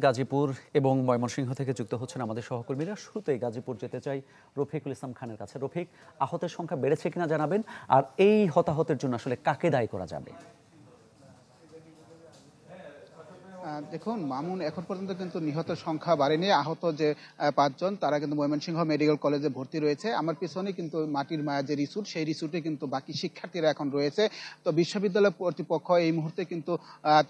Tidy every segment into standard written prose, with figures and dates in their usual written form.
গাজীপুর এবং ময়মনসিংহ থেকে যুক্ত হচ্ছেন আমাদের সহকর্মীরা। শুরুতেই গাজীপুর যেতে চাই রফিকুল ইসলাম খানের কাছে। রফিক, আহতের সংখ্যা বেড়েছে কিনা জানাবেন, আর এই হতাহতের জন্য আসলে কাকে দায়ী করা যাবে? দেখুন মামুন, এখন পর্যন্ত কিন্তু নিহতের সংখ্যা বাড়েনি। আহত যে 5 জন তারা কিন্তু ময়মনসিংহ মেডিকেল কলেজে ভর্তি রয়েছে। আমার পিছনে কিন্তু মাটির মায়া যে রিসোর্ট, সেই রিসোর্টে কিন্তু বাকি শিক্ষার্থীরা এখন রয়েছে। তো বিশ্ববিদ্যালয় কর্তৃপক্ষ এই মুহূর্তে কিন্তু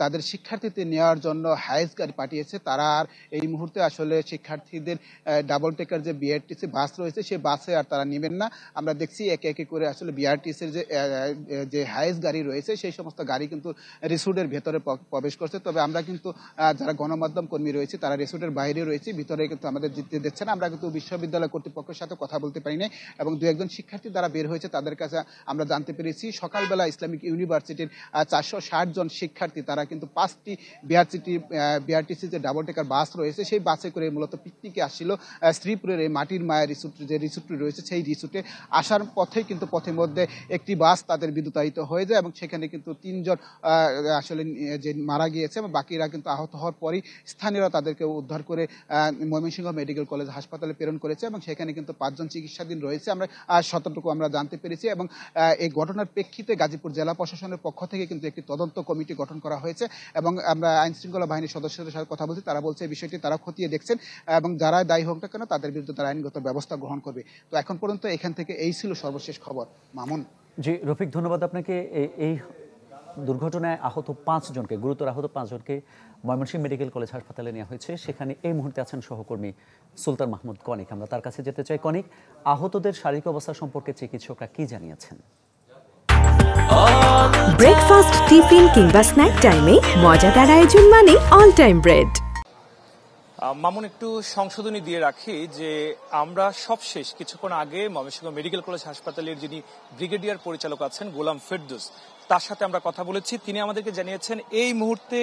তাদের শিক্ষার্থীদের নেওয়ার জন্য হাইস গাড়ি পাঠিয়েছে। তারা আর এই মুহূর্তে আসলে শিক্ষার্থীদের ডাবল টেকার যে বিআরটিসি বাস রয়েছে সেই বাসে আর তারা নেবেন না। আমরা দেখছি একে একে করে আসলে বিআরটিসির যে হাইস গাড়ি রয়েছে সেই সমস্ত গাড়ি কিন্তু রিসোর্টের ভেতরে প্রবেশ করছে। তবে আমরা কিন্তু যারা গণমাধ্যম কর্মী রয়েছে তারা রিসোর্টের বাইরে রয়েছে, ভিতরে কিন্তু আমাদের যেতে দিচ্ছে না। আমরা কিন্তু বিশ্ববিদ্যালয় কর্তৃপক্ষের সাথে কথা বলতে পারি নাই এবং দু একজন শিক্ষার্থী যারা বের হয়েছে তাদের কাছে আমরা জানতে পেরেছি সকালবেলা ইসলামিক ইউনিভার্সিটির 460 জন শিক্ষার্থী তারা কিন্তু 5টি বিআরটিসি যে ডাবল টেকার বাস রয়েছে সেই বাসে করে মূলত পিকনিকে আসছিল শ্রীপুরের এই মাটির মায়া রিসোর্ট যে রিসোর্টটি রয়েছে সেই রিসোর্টে আসার পথে কিন্তু পথের মধ্যে একটি বাস তাদের বিদ্যুতায়িত হয়ে যায় এবং সেখানে কিন্তু 3 জন আসলে যে মারা গিয়েছে এবং বাকিরা কিন্তু আহত হওয়ার পরই স্থানীয়রা তাদেরকে উদ্ধার করে ময়মনসিংহ মেডিকেল কলেজ হাসপাতালে প্রেরণ করেছে এবং সেখানে কিন্তু 5 জন চিকিৎসাধীন রয়েছে। আমরা শতটুকু আমরা জানতে পেরেছি এবং এই ঘটনার প্রেক্ষিতে গাজীপুর জেলা প্রশাসনের পক্ষ থেকে কিন্তু একটি তদন্ত কমিটি গঠন করা হয়েছে এবং আমরা আইন শৃঙ্খলা বাহিনীর সদস্যদের সাথে কথা বলছি। তারা বলছে এই বিষয়টি তারা খতিয়ে দেখছেন এবং যারা দায়ী হোক না কেন তাদের বিরুদ্ধে তারা আইনগত ব্যবস্থা গ্রহণ করবে। তো এখন পর্যন্ত এখান থেকে এই ছিল সর্বশেষ খবর। মামুন। জি রফিক, ধন্যবাদ আপনাকে। এই দুর্ঘটনায় আহত 5 জনকে, গুরুতর আহত 5 জনকে ময়মনসিংহ মেডিকেল কলেজ হাসপাতালে নেওয়া হয়েছে। সেখানে এই মুহূর্তে আছেন সহকর্মী সুলতান মাহমুদ কনিক। আমরা তার কাছে যেতে চাই। কনিক, আহতদের শারীরিক অবস্থা সম্পর্কে চিকিৎসকরা কি জানিয়েছেন? ব্রেকফাস্ট, টিফিন কিংবা স্ন্যাক টাইমে মজাদার আয়োজন মানে অল টাইম ব্রেড। মামুন, একটু সংশোধনী দিয়ে রাখি যে আমরা সবশেষ কিছুক্ষণ আগে ময়মনসিংহ মেডিকেল কলেজ হাসপাতালের যিনি ব্রিগেডিয়ার পরিচালক আছেন গোলাম ফেরদৌস, তার সাথে আমরা কথা বলেছি। তিনি আমাদেরকে জানিয়েছেন এই মুহূর্তে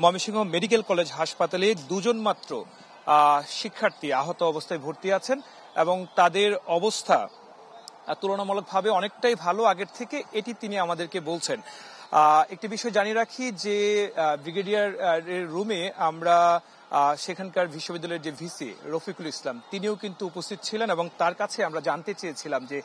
ময়মনসিংহ মেডিকেল কলেজ হাসপাতালে 2 জন মাত্র শিক্ষার্থী আহত অবস্থায় ভর্তি আছেন এবং তাদের অবস্থা তুলনামূলকভাবে অনেকটাই ভালো আগের থেকে, এটি তিনি আমাদেরকে বলছেন। একটি বিষয় জানিয়ে রাখি যে ব্রিগেডিয়ার রুমে আমরা সেখানকার বিশ্ববিদ্যালয়ের যে ভিসি রফিকুল ইসলাম তিনিও কিন্তু উপস্থিত ছিলেন এবং তার কাছে আমরা জানতে চেয়েছিলাম যে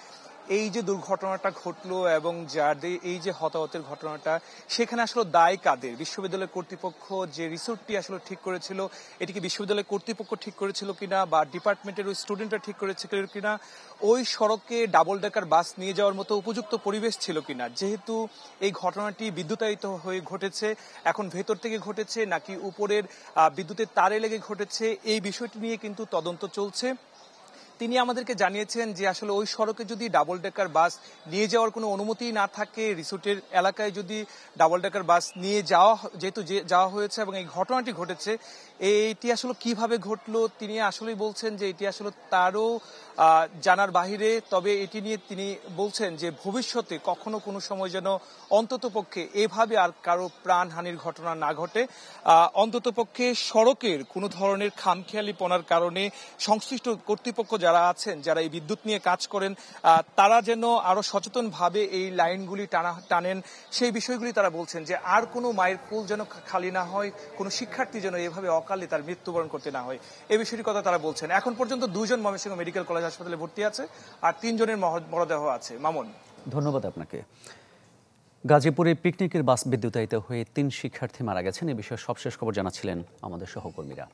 এই যে দুর্ঘটনাটা ঘটলো এবং যাদের এই যে হতাহতের ঘটনাটা সেখানে আসলে দায় কাদের? বিশ্ববিদ্যালয় কর্তৃপক্ষ যে রিসোর্টটি আসলে ঠিক করেছিল এটিকে বিশ্ববিদ্যালয় কর্তৃপক্ষ ঠিক করেছিল কিনা বা ডিপার্টমেন্টের ওই স্টুডেন্টরা ঠিক করেছিল কিনা, ওই সড়কে ডাবল ডেকার বাস নিয়ে যাওয়ার মতো উপযুক্ত পরিবেশ ছিল কিনা, যেহেতু এই ঘটনাটি বিদ্যুতায়িত হয়ে ঘটেছে, এখন ভেতর থেকে ঘটেছে নাকি উপরের বিদ্যুতের তারে লেগে ঘটেছে, এই বিষয়টি নিয়ে কিন্তু তদন্ত চলছে। তিনি আমাদেরকে জানিয়েছেন যে আসলে ওই সড়কে যদি ডাবল ডেকার বাস নিয়ে যাওয়ার কোনো অনুমতি না থাকে, রিসোর্টের এলাকায় যদি ডাবল ডেকার বাস নিয়ে যাওয়া হয়েছে এবং এই ঘটনাটি ঘটেছে, এটি আসলে কিভাবে ঘটলো তিনি আসলেই বলছেন যে এটি আসলে তারও জানার বাহিরে। তবে এটি নিয়ে তিনি বলছেন যে ভবিষ্যতে কখনো কোনো সময় যেন অন্ততপক্ষে এভাবে আর কারো প্রাণহানির ঘটনা না ঘটে, অন্ততপক্ষে সড়কের কোনো ধরনের খামখেয়ালিপনার কারণে সংশ্লিষ্ট কর্তৃপক্ষ যারা আছেন, যারা এই বিদ্যুৎ নিয়ে কাজ করেন, তারা যেন আরো সচেতনভাবে এই লাইনগুলি টানেন, সেই বিষয়গুলি তারা বলছেন যে আর কোনো মায়ের কোল যেন খালি না হয়, কোনো শিক্ষার্থী যেন এভাবে অকালে তার মৃত্যুবরণ করতে না হয়, এই বিষয়টির কথা তারা বলছেন। এখন পর্যন্ত 2 জন ময়মনসিংহ মেডিকেল কলেজ হাসপাতালে ভর্তি আছে আর 3 জনের মরদেহ আছে। মামুন, ধন্যবাদ আপনাকে। গাজীপুরে পিকনিকের বাস বিদ্যুতায়িত হয়ে 3 শিক্ষার্থী মারা গেছেন। এ বিষয়ে সবশেষ খবর জানাচ্ছিলেন আমাদের সহকর্মীরা।